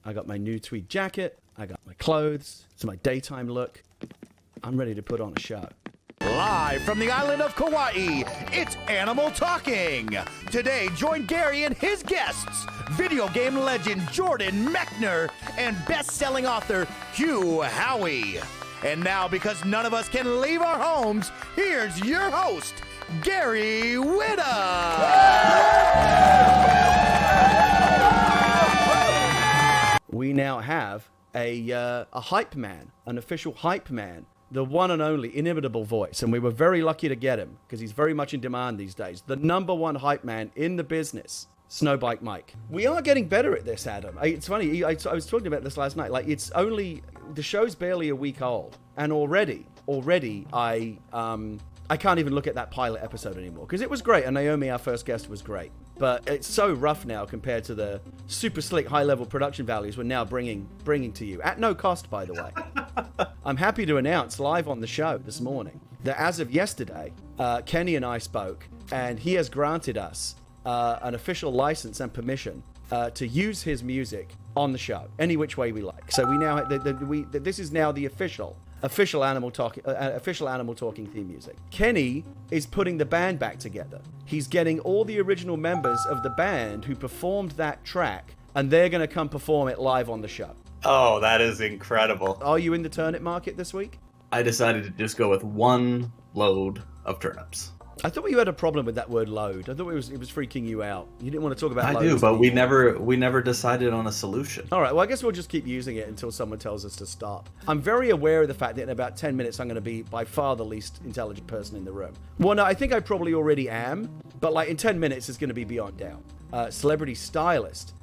I got my new tweed jacket. I got my clothes. It's my daytime look. I'm ready to put on a show. Live from the island of Kauai, it's Animal Talking. Today, join Gary and his guests, video game legend Jordan Mechner and best-selling author Hugh Howey. And now, because none of us can leave our homes, here's your host, Gary Whitta. We now have a hype man, an official hype man. The one and only inimitable voice, and we were very lucky to get him because he's very much in demand these days. The number one hype man in the business, Snowbike Mike. We are getting better at this, Adam. It's funny, I was talking about this last night. Like, it's only, the show's barely a week old, and already I can't even look at that pilot episode anymore because it was great, and Naomi, our first guest, was great. But it's so rough now compared to the super slick high-level production values we're now bringing to you, at no cost, by the way. I'm happy to announce live on the show this morning that as of yesterday, Kenny and I spoke, and he has granted us an official license and permission to use his music on the show, any which way we like. So we now this is now the official Animal Talking theme music. Kenny is putting the band back together. He's getting all the original members of the band who performed that track, and they're going to come perform it live on the show. Oh, that is incredible. Are you in the turnip market this week? I decided to just go with one load of turnips. I thought you had a problem with that word load. I thought it was freaking you out. You didn't want to talk about I loads. do, but we never decided on a solution. All right, well, I guess we'll just keep using it until someone tells us to stop. I'm very aware of the fact that in about 10 minutes, I'm going to be by far the least intelligent person in the room. Well, no, I think I probably already am, but like in 10 minutes, it's going to be beyond doubt. Celebrity stylist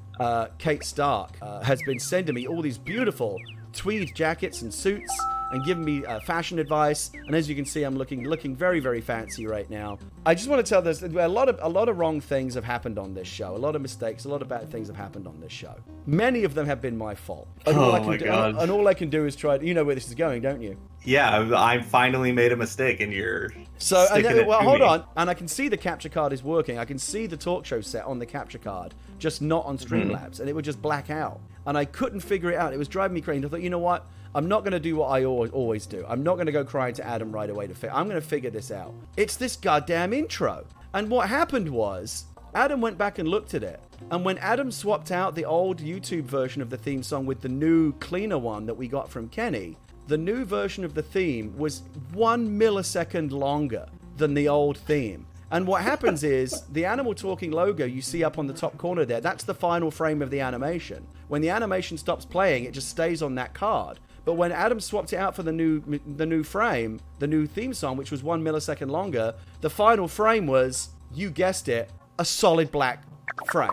Kate Stark has been sending me all these beautiful tweed jackets and suits and giving me fashion advice. And as you can see, I'm looking very, very fancy right now. I just want to tell this, a lot of wrong things have happened on this show. A lot of mistakes, a lot of bad things have happened on this show. Many of them have been my fault. And all I can do is try to, you know where this is going, don't you? Yeah, I finally made a mistake and you're hold on. And I can see the capture card is working. I can see the talk show set on the capture card, just not on Streamlabs, and it would just black out. And I couldn't figure it out. It was driving me crazy. I thought, you know what? I'm not going to do what I always do. I'm not going to go crying to Adam right away I'm going to figure this out. It's this goddamn intro. And what happened was, Adam went back and looked at it. And when Adam swapped out the old YouTube version of the theme song with the new, cleaner one that we got from Kenny, the new version of the theme was 1 millisecond longer than the old theme. And what happens is, the Animal Talking logo you see up on the top corner there, that's the final frame of the animation. When the animation stops playing, it just stays on that card. But when Adam swapped it out for the new frame, the new theme song, which was 1 millisecond longer, the final frame was, you guessed it, a solid black frame.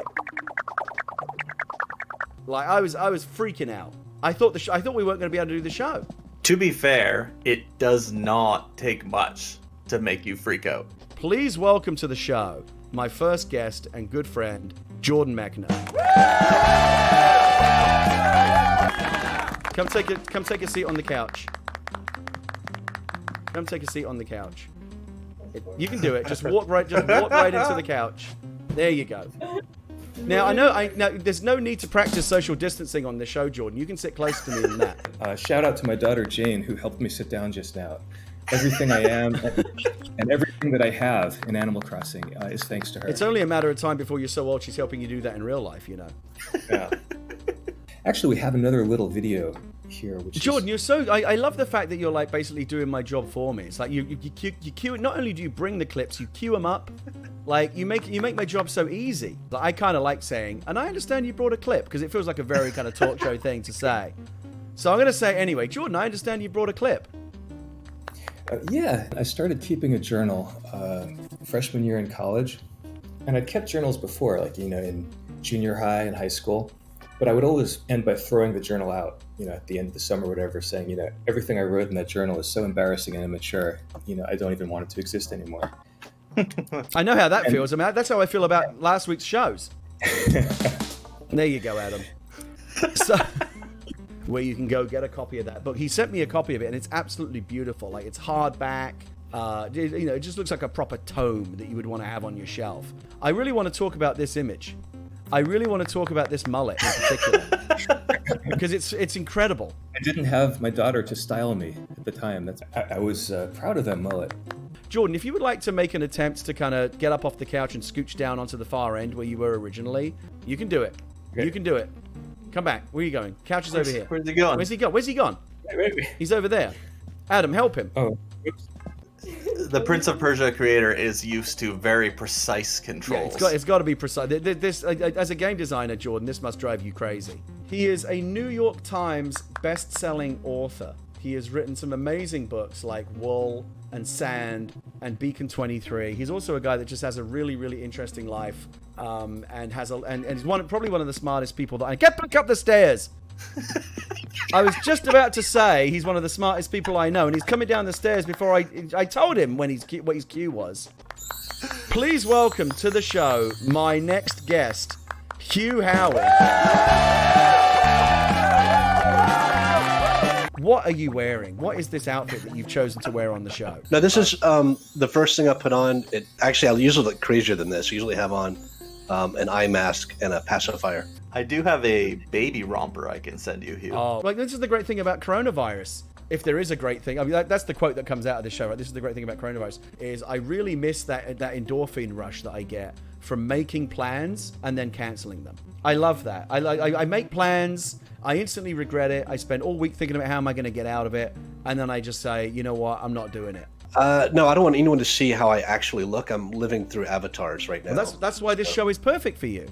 Like, I was freaking out. I thought we weren't going to be able to do the show. To be fair, it does not take much to make you freak out. Please welcome to the show my first guest and good friend, Jordan Mechner. Come take a seat on the couch. Come take a seat on the couch. You can do it. Just walk right into the couch. There you go. Now now there's no need to practice social distancing on this show, Jordan. You can sit closer to me than that. Shout out to my daughter Jane, who helped me sit down just now. Everything I am and everything that I have in Animal Crossing is thanks to her. It's only a matter of time before you're so old she's helping you do that in real life, you know. Yeah. Actually, we have another little video here. Jordan, you're so... I love the fact that you're like basically doing my job for me. It's like you cue... Not only do you bring the clips, you cue them up. Like, you make my job so easy. Like, I kind of like saying, and I understand you brought a clip, because it feels like a very kind of talk show thing to say. So I'm going to say, anyway, Jordan, I understand you brought a clip. Yeah, I started keeping a journal freshman year in college. And I'd kept journals before, like, in junior high and high school. But I would always end by throwing the journal out, at the end of the summer or whatever, saying, everything I wrote in that journal is so embarrassing and immature, I don't even want it to exist anymore. I know how that feels. I mean, that's how I feel about last week's shows. There you go, Adam. So, where you can go get a copy of that book. He sent me a copy of it, and it's absolutely beautiful. Like, it's hardback. It just looks like a proper tome that you would want to have on your shelf. I really want to talk about this image. I really want to talk about this mullet in particular. because it's incredible. I didn't have my daughter to style me at the time. I was proud of that mullet. Jordan, if you would like to make an attempt to kind of get up off the couch and scooch down onto the far end where you were originally, you can do it. Okay. You can do it. Come back. Where are you going? Couch is over here. Where's he going? Where's he gone? Where's he gone? Wait. He's over there. Adam, help him. Oh, oops. The Prince of Persia creator is used to very precise controls. Yeah, it's got to be precise. This, as a game designer, Jordan, this must drive you crazy. He is a New York Times best-selling author. He has written some amazing books like Wool and Sand and Beacon 23. He's also a guy that just has a really, really interesting life, and he's probably one of the smartest people that I get back up the stairs. I was just about to say he's one of the smartest people I know, and he's coming down the stairs before I told him what his cue was. Please welcome to the show my next guest, Hugh Howey. What are you wearing? What is this outfit that you've chosen to wear on the show? Now, this is the first thing I put on. Actually, I usually look crazier than this. I usually have on an eye mask and a pacifier. I do have a baby romper I can send you, Hugh. Oh, like this is the great thing about coronavirus. If there is a great thing, I mean, that's the quote that comes out of this show, right? This is the great thing about coronavirus, is I really miss that endorphin rush that I get from making plans and then canceling them. I love that. I make plans, I instantly regret it. I spend all week thinking about how am I going to get out of it, and then I just say, you know what, I'm not doing it. No, I don't want anyone to see how I actually look. I'm living through avatars right now. Well, that's why this show is perfect for you.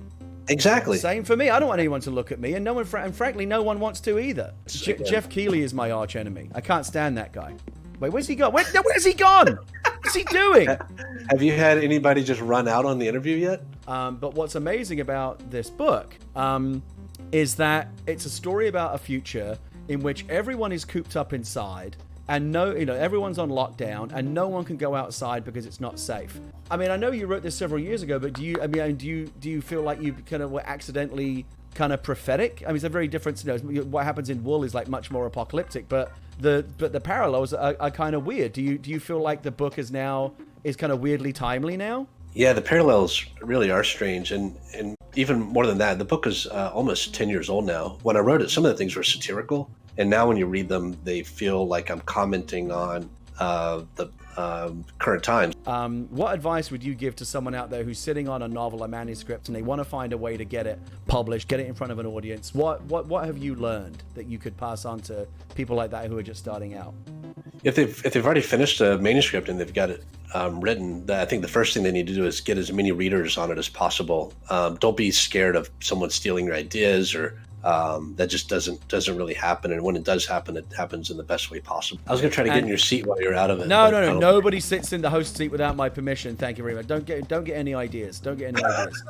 Exactly. Same for me. I don't want anyone to look at me, and no one, and frankly, no one wants to either. Jeff Keighley is my arch enemy. I can't stand that guy. Wait, where's he gone? Where's he gone? What's he doing? Have you had anybody just run out on the interview yet? But what's amazing about this book is that it's a story about a future in which everyone is cooped up inside, and everyone's on lockdown, and no one can go outside because it's not safe. I mean, I know you wrote this several years ago, but do you feel like you kind of were accidentally kind of prophetic? I mean, it's a very different. What happens in Wool is like much more apocalyptic, but the parallels are kind of weird. Do you feel like the book is kind of weirdly timely now? Yeah, the parallels really are strange, and even more than that, the book is almost 10 years old now. When I wrote it, some of the things were satirical, and now when you read them, they feel like I'm commenting on the current times. What advice would you give to someone out there who's sitting on a novel, a manuscript, and they want to find a way to get it published, get it in front of an audience? What have you learned that you could pass on to people like that who are just starting out? If they've already finished a manuscript and they've got it written, I think the first thing they need to do is get as many readers on it as possible. Don't be scared of someone stealing your ideas, or that just doesn't really happen. And when it does happen, it happens in the best way possible. I was going to try to get in your seat while you're out of it. No. Nobody sits in the host seat without my permission. Thank you very much. Don't get any ideas. Don't get any ideas.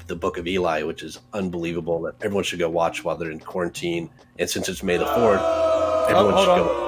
The Book of Eli, which is unbelievable, that everyone should go watch while they're in quarantine. And since it's May the 4th, everyone should go.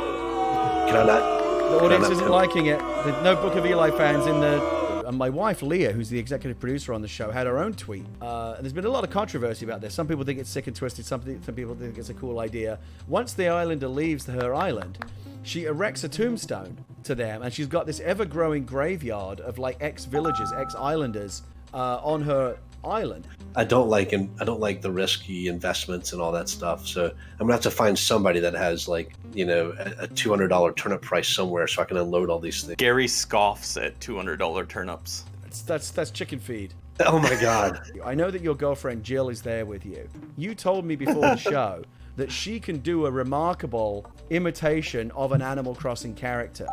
Can I not? The audience isn't liking it. There's no Book of Eli fans in the... And my wife, Leah, who's the executive producer on the show, had her own tweet. And there's been a lot of controversy about this. Some people think it's sick and twisted. Some people think it's a cool idea. Once the islander leaves her island, she erects a tombstone to them. And she's got this ever-growing graveyard of like ex-villagers, ex-islanders on her island. I don't like the risky investments and all that stuff. So I'm gonna have to find somebody that has like, a $200 turnip price somewhere so I can unload all these things. Gary scoffs at $200 turnips. That's chicken feed. Oh my God. I know that your girlfriend Jill is there with you. You told me before the show that she can do a remarkable imitation of an Animal Crossing character.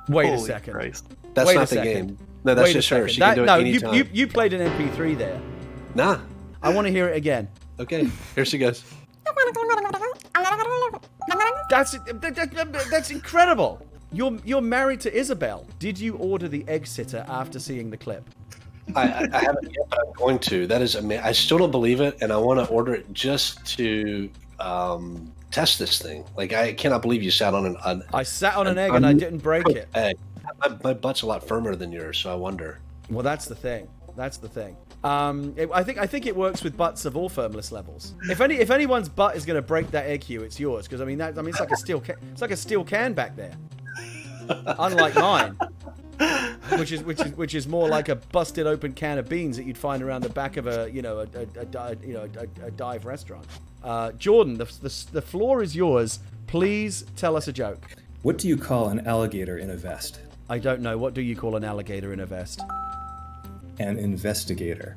Wait a second. Christ. That's not the game. No, that's just her. She can do it anytime. You played an MP3 there. Nah. I want to hear it again. Okay, here she goes. That's incredible. You're married to Isabel. Did you order the egg sitter after seeing the clip? I haven't yet, but I'm going to. That is amazing. I still don't believe it, and I want to order it just to test this thing. Like, I cannot believe you sat on an I sat on an egg and I didn't break it. Egg. My butt's a lot firmer than yours, so I wonder. Well, that's the thing. I think it works with butts of all firmness levels. If anyone's butt is going to break that egg, Hugh, it's yours, because it's like a steel can back there. Unlike mine. which is more like a busted open can of beans that you'd find around the back of a dive restaurant. Jordan, the floor is yours. Please tell us a joke. What do you call an alligator in a vest? I don't know. What do you call an alligator in a vest? An investigator.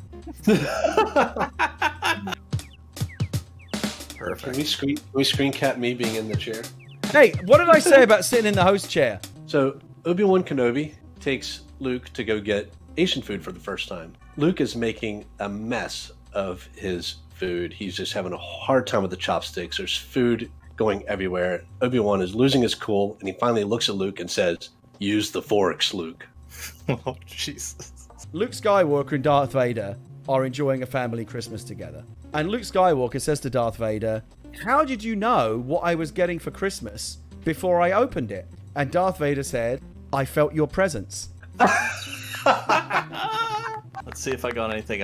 Perfect. Can we screen cap me being in the chair? Hey, what did I say about sitting in the host chair? So Obi-Wan Kenobi takes Luke to go get Asian food for the first time. Luke is making a mess of his food. He's just having a hard time with the chopsticks. There's food going everywhere. Obi-Wan is losing his cool, and he finally looks at Luke and says, "Use the forks, Luke." Oh, Jesus. Luke Skywalker and Darth Vader are enjoying a family Christmas together. And Luke Skywalker says to Darth Vader, "How did you know what I was getting for Christmas before I opened it?" And Darth Vader said, "I felt your presence." Let's see if I got anything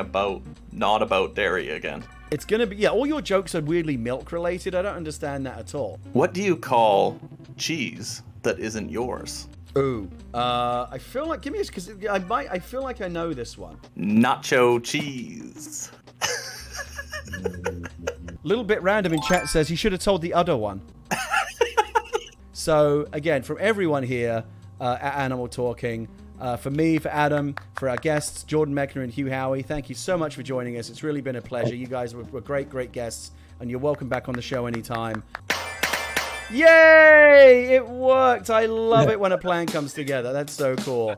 not about dairy again. It's going to be, all your jokes are weirdly milk related. I don't understand that at all. What do you call cheese that isn't yours? Ooh. I feel like, give me this, because I feel like I know this one. Nacho cheese. Little bit random in chat says he should have told the other one. So, again, from everyone here at Animal Talking, for me, for Adam, for our guests, Jordan Mechner and Hugh Howey, thank you so much for joining us. It's really been a pleasure. You guys were great guests, and you're welcome back on the show anytime. Yay! It worked! I love it when a plan comes together. That's so cool.